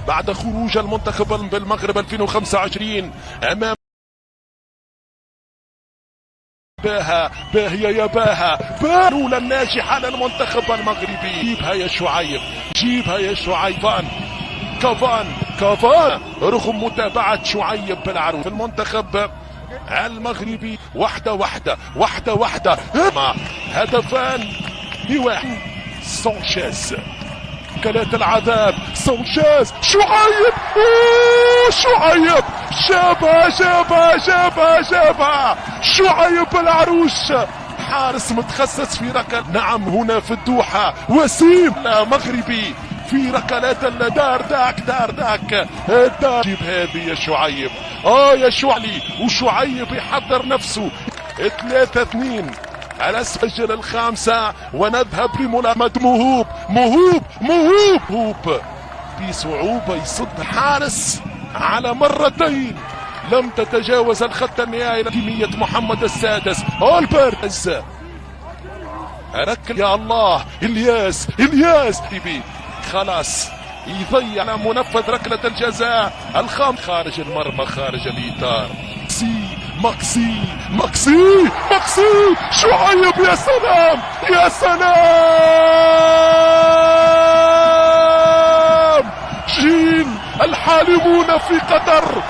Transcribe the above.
بعد خروج المنتخب بالمغرب 2025 امام باها يا باها الأولى الناجحة للمنتخب المغربي. جيبها يا شعيب، جيبها يا شعيب. كافان رغم متابعة شعيب بالعروض في المنتخب المغربي. واحدة هدفان لواحد. سانشيز كلات العذاب. سانشيز شعيب جابها شعيب العروش. حارس متخصص في ركل. نعم هنا في الدوحة وسيم مغربي في ركلات دار داك جيب هذه يا شعيب. يا شعلي وشعيب يحضر نفسه. 3-2 على السجل الخامسة ونذهب لملامة مهوب بصعوبة يصد حارس على مرتين لم تتجاوز الخط النهائي. كمية محمد السادس البرز ركل يا الله. الياس خلاص يضيع على منفذ ركلة الجزاء الخام خارج المرمى خارج الإطار. ماكسي شعيب يا سلام جيل الحالمون في قطر.